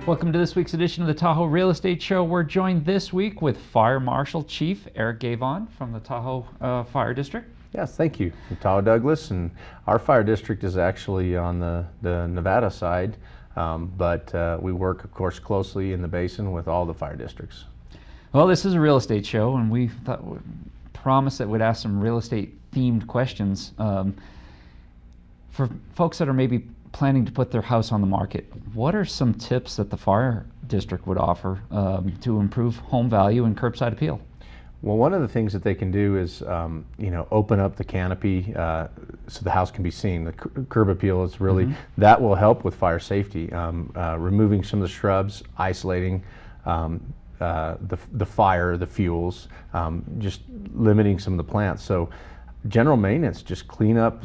Welcome to this week's edition of the Tahoe Real Estate Show. We're joined this week with Fire Marshal Chief Eric Gavon from the Tahoe Fire District. Yes, thank you. I'm Tahoe Douglas, and our fire district is actually on the Nevada side, but we work, of course, closely in the basin with all the fire districts. Well, this is a real estate show, and we thought we'd promise that we'd ask some real estate themed questions for folks that are maybe planning to put their house on the market. What are some tips that the fire district would offer to improve home value and curbside appeal? Well, one of the things that they can do is, open up the canopy so the house can be seen. The curb appeal is really, that will help with fire safety. Removing some of the shrubs, isolating the fire, the fuels, just limiting some of the plants. So general maintenance, just clean up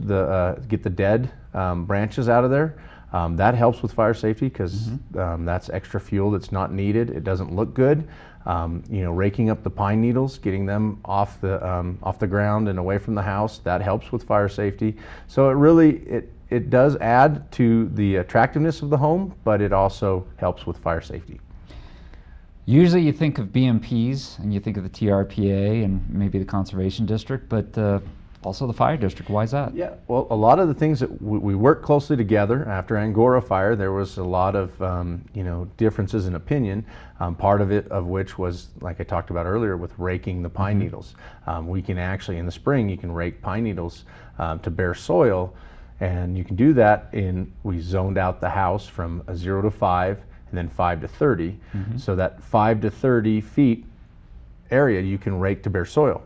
get the dead branches out of there. That helps with fire safety because that's extra fuel that's not needed. It doesn't look good. Raking up the pine needles, getting them off the ground and away from the house, that helps with fire safety. So it does add to the attractiveness of the home, but it also helps with fire safety. Usually you think of BMPs and you think of the TRPA and maybe the Conservation District, but also the fire district. Why is that? Yeah, well, a lot of the things that we work closely together. After Angora fire, there was a lot of differences in opinion. Part of it, of which was, like I talked about earlier, with raking the pine needles. We can actually, in the spring, you can rake pine needles to bare soil, and you can do that we zoned out the house from a 0 to 5, and then 5 to 30. So that 5 to 30 feet area you can rake to bare soil.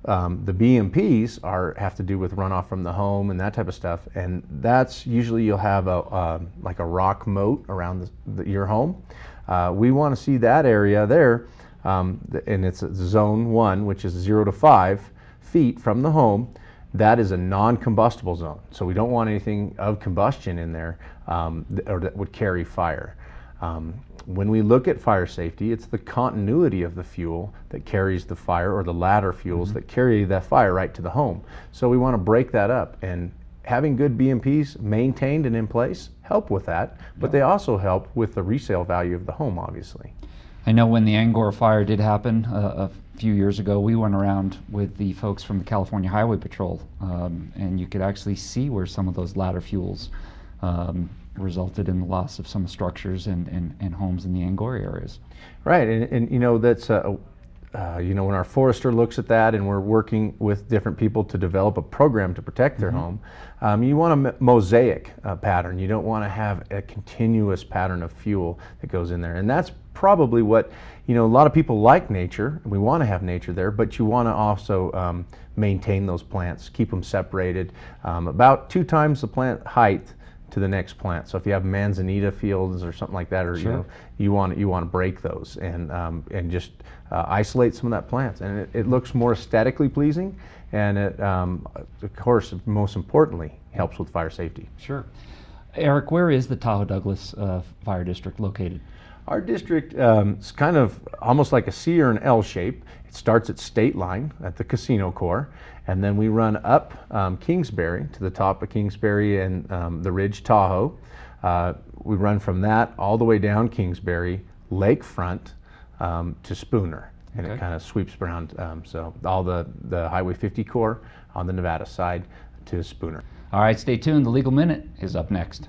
The BMPs have to do with runoff from the home and that type of stuff, and that's usually you'll have like a rock moat around your home. We want to see that area there, and it's zone 1, which is 0 to 5 feet from the home. That is a non-combustible zone, so we don't want anything of combustion in there or that would carry fire. When we look at fire safety, it's the continuity of the fuel that carries the fire, or the ladder fuels that carry that fire right to the home. So we want to break that up, and having good BMPs maintained and in place help with that, but they also help with the resale value of the home, obviously. I know when the Angora fire did happen a few years ago, we went around with the folks from the California Highway Patrol, and you could actually see where some of those ladder fuels resulted in the loss of some structures and homes in the Angora areas. Right, and that's when our forester looks at that, and we're working with different people to develop a program to protect their home. You want a mosaic pattern. You don't want to have a continuous pattern of fuel that goes in there, and that's probably what a lot of people like nature. We want to have nature there, but you want to also maintain those plants, keep them separated, about 2 times the plant height to the next plant. So if you have manzanita fields or something like that, or you want to break those and just isolate some of that plant, and it looks more aesthetically pleasing, and it of course, most importantly, helps with fire safety. Sure. Eric, where is the Tahoe Douglas Fire District located? Our district is kind of almost like a C or an L shape. It starts at State Line at the casino core, and then we run up Kingsbury to the top of Kingsbury and the Ridge Tahoe. We run from that all the way down Kingsbury, lakefront to Spooner, and it kind of sweeps around. So all the Highway 50 core on the Nevada side to Spooner. All right, stay tuned. The Legal Minute is up next.